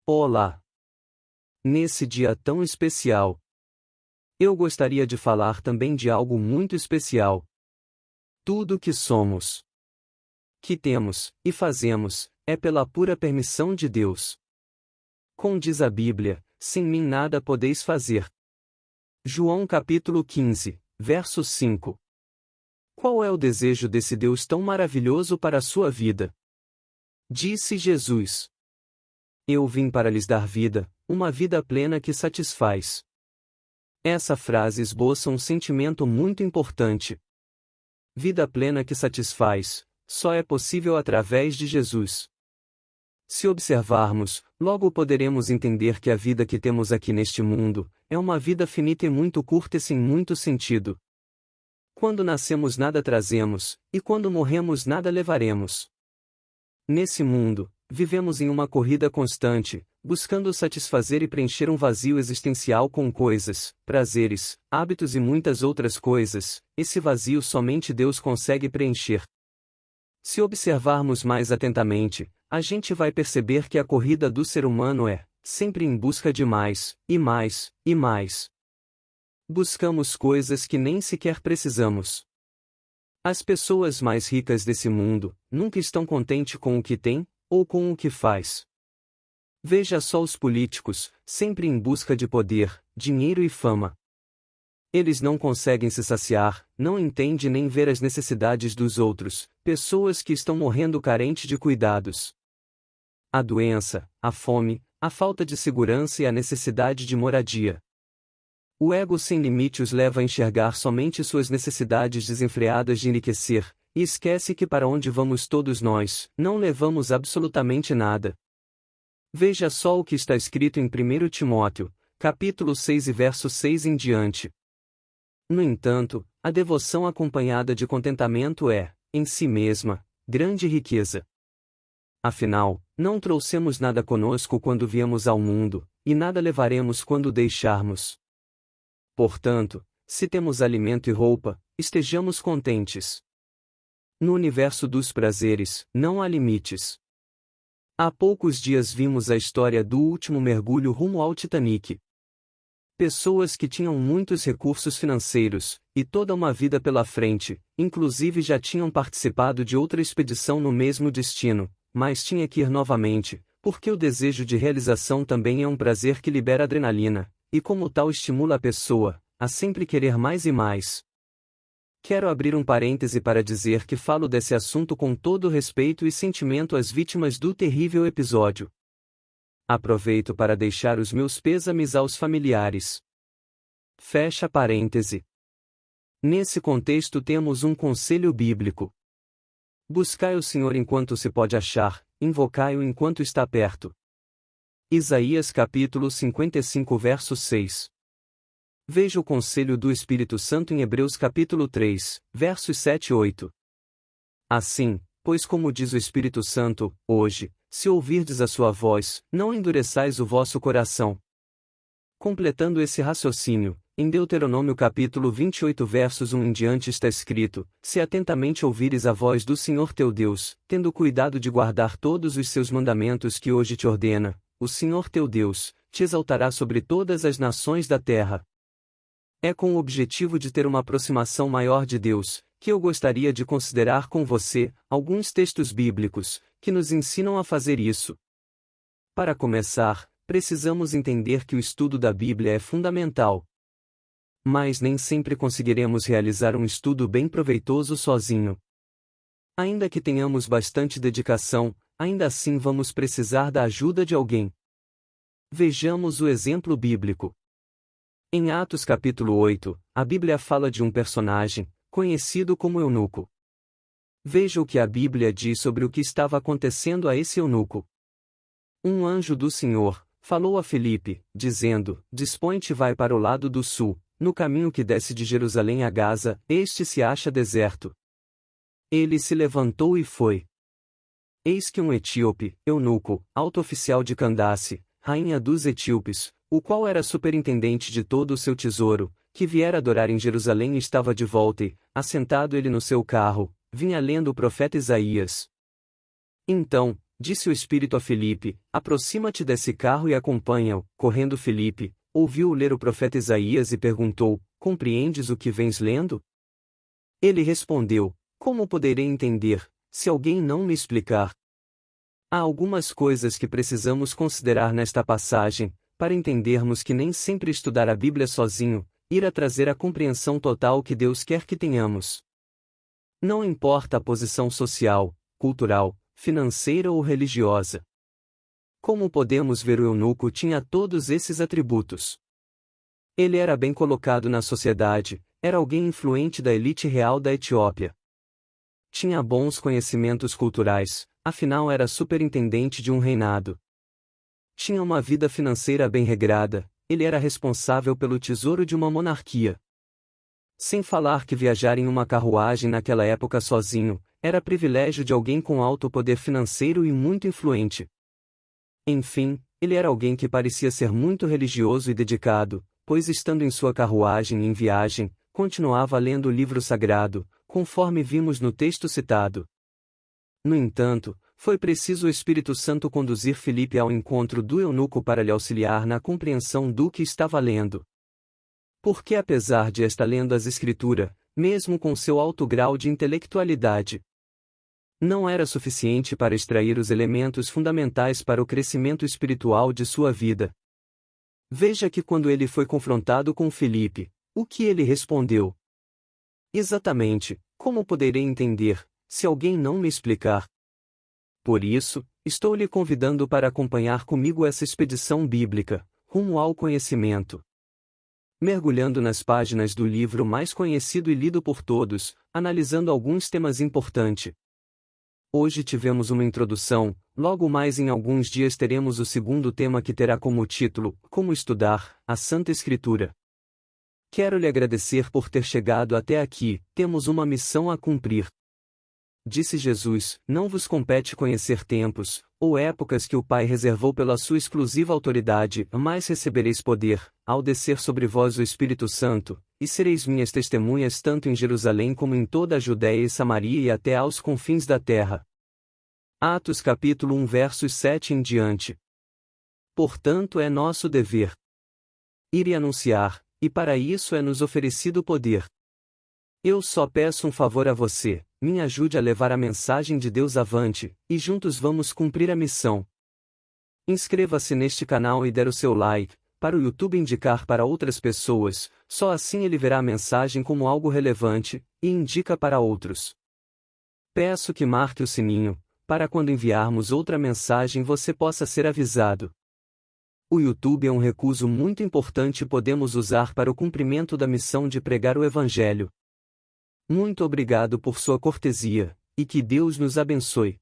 Olá! Nesse dia tão especial, eu gostaria de falar também de algo muito especial. Tudo o que somos, que temos e fazemos, é pela pura permissão de Deus. Como diz a Bíblia, sem mim nada podeis fazer. João capítulo 15, verso 5. Qual é o desejo desse Deus tão maravilhoso para a sua vida? Disse Jesus: Eu vim para lhes dar vida, uma vida plena que satisfaz. Essa frase esboça um sentimento muito importante. Vida plena que satisfaz, só é possível através de Jesus. Se observarmos, logo poderemos entender que a vida que temos aqui neste mundo é uma vida finita e muito curta e sem muito sentido. Quando nascemos nada trazemos, e quando morremos nada levaremos. Nesse mundo, vivemos em uma corrida constante, buscando satisfazer e preencher um vazio existencial com coisas, prazeres, hábitos e muitas outras coisas. Esse vazio somente Deus consegue preencher. Se observarmos mais atentamente, a gente vai perceber que a corrida do ser humano é sempre em busca de mais, e mais, e mais. Buscamos coisas que nem sequer precisamos. As pessoas mais ricas desse mundo nunca estão contentes com o que têm, ou com o que faz. Veja só os políticos, sempre em busca de poder, dinheiro e fama. Eles não conseguem se saciar, não entendem nem ver as necessidades dos outros, pessoas que estão morrendo carentes de cuidados. A doença, a fome, a falta de segurança e a necessidade de moradia. O ego sem limite os leva a enxergar somente suas necessidades desenfreadas de enriquecer, e esquece que para onde vamos todos nós, não levamos absolutamente nada. Veja só o que está escrito em 1 Timóteo, capítulo 6 e verso 6 em diante. No entanto, a devoção acompanhada de contentamento é, em si mesma, grande riqueza. Afinal, não trouxemos nada conosco quando viemos ao mundo, e nada levaremos quando o deixarmos. Portanto, se temos alimento e roupa, estejamos contentes. No universo dos prazeres, não há limites. Há poucos dias vimos a história do último mergulho rumo ao Titanic. Pessoas que tinham muitos recursos financeiros, e toda uma vida pela frente, inclusive já tinham participado de outra expedição no mesmo destino, mas tinha que ir novamente, porque o desejo de realização também é um prazer que libera adrenalina, e como tal estimula a pessoa a sempre querer mais e mais. Quero abrir um parêntese para dizer que falo desse assunto com todo respeito e sentimento às vítimas do terrível episódio. Aproveito para deixar os meus pêsames aos familiares. Fecha parêntese. Nesse contexto temos um conselho bíblico. Buscai o Senhor enquanto se pode achar, invocai-o enquanto está perto. Isaías capítulo 55 verso 6. Veja o conselho do Espírito Santo em Hebreus capítulo 3, versos 7 e 8. Assim, pois como diz o Espírito Santo, hoje, se ouvirdes a sua voz, não endureçais o vosso coração. Completando esse raciocínio, em Deuteronômio capítulo 28 versos 1 em diante está escrito: Se atentamente ouvires a voz do Senhor teu Deus, tendo cuidado de guardar todos os seus mandamentos que hoje te ordena, o Senhor teu Deus te exaltará sobre todas as nações da terra. É com o objetivo de ter uma aproximação maior de Deus, que eu gostaria de considerar com você alguns textos bíblicos, que nos ensinam a fazer isso. Para começar, precisamos entender que o estudo da Bíblia é fundamental. Mas nem sempre conseguiremos realizar um estudo bem proveitoso sozinho. Ainda que tenhamos bastante dedicação, ainda assim vamos precisar da ajuda de alguém. Vejamos o exemplo bíblico. Em Atos capítulo 8, a Bíblia fala de um personagem, conhecido como eunuco. Veja o que a Bíblia diz sobre o que estava acontecendo a esse eunuco. Um anjo do Senhor falou a Filipe, dizendo: Dispõe-te e vai para o lado do sul, no caminho que desce de Jerusalém a Gaza, este se acha deserto. Ele se levantou e foi. Eis que um etíope, eunuco, alto oficial de Candace, rainha dos etíopes, o qual era superintendente de todo o seu tesouro, que viera adorar em Jerusalém e estava de volta e, assentado ele no seu carro, vinha lendo o profeta Isaías. Então, Disse o Espírito a Filipe: aproxima-te desse carro e acompanha-o. Correndo Filipe, ouviu-o ler o profeta Isaías e perguntou: compreendes o que vens lendo? Ele respondeu: como poderei entender, se alguém não me explicar? Há algumas coisas que precisamos considerar nesta passagem, para entendermos que nem sempre estudar a Bíblia sozinho irá trazer a compreensão total que Deus quer que tenhamos. Não importa a posição social, cultural, financeira ou religiosa. Como podemos ver, o eunuco tinha todos esses atributos. Ele era bem colocado na sociedade, era alguém influente da elite real da Etiópia. Tinha bons conhecimentos culturais, afinal era superintendente de um reinado. Tinha uma vida financeira bem regrada, ele era responsável pelo tesouro de uma monarquia. Sem falar que viajar em uma carruagem naquela época sozinho, era privilégio de alguém com alto poder financeiro e muito influente. Enfim, ele era alguém que parecia ser muito religioso e dedicado, pois estando em sua carruagem em viagem, continuava lendo o livro sagrado, conforme vimos no texto citado. No entanto, foi preciso o Espírito Santo conduzir Filipe ao encontro do eunuco para lhe auxiliar na compreensão do que estava lendo. Porque apesar de estar lendo as Escrituras, mesmo com seu alto grau de intelectualidade, não era suficiente para extrair os elementos fundamentais para o crescimento espiritual de sua vida. Veja que quando ele foi confrontado com Filipe, o que ele respondeu? Exatamente, como poderei entender, se alguém não me explicar? Por isso, estou lhe convidando para acompanhar comigo essa expedição bíblica, rumo ao conhecimento. Mergulhando nas páginas do livro mais conhecido e lido por todos, analisando alguns temas importantes. Hoje tivemos uma introdução, logo mais em alguns dias teremos o segundo tema que terá como título: Como estudar a Santa Escritura. Quero lhe agradecer por ter chegado até aqui, temos uma missão a cumprir. Disse Jesus: não vos compete conhecer tempos, ou épocas que o Pai reservou pela sua exclusiva autoridade, mas recebereis poder, ao descer sobre vós o Espírito Santo, e sereis minhas testemunhas tanto em Jerusalém como em toda a Judéia e Samaria e até aos confins da terra. Atos capítulo 1 versos 7 em diante. Portanto é nosso dever ir e anunciar, e para isso é nos oferecido poder. Eu só peço um favor a você: me ajude a levar a mensagem de Deus avante, e juntos vamos cumprir a missão. Inscreva-se neste canal e dê o seu like, para o YouTube indicar para outras pessoas, só assim ele verá a mensagem como algo relevante, e indica para outros. Peço que marque o sininho, para quando enviarmos outra mensagem você possa ser avisado. O YouTube é um recurso muito importante e podemos usar para o cumprimento da missão de pregar o Evangelho. Muito obrigado por sua cortesia, e que Deus nos abençoe.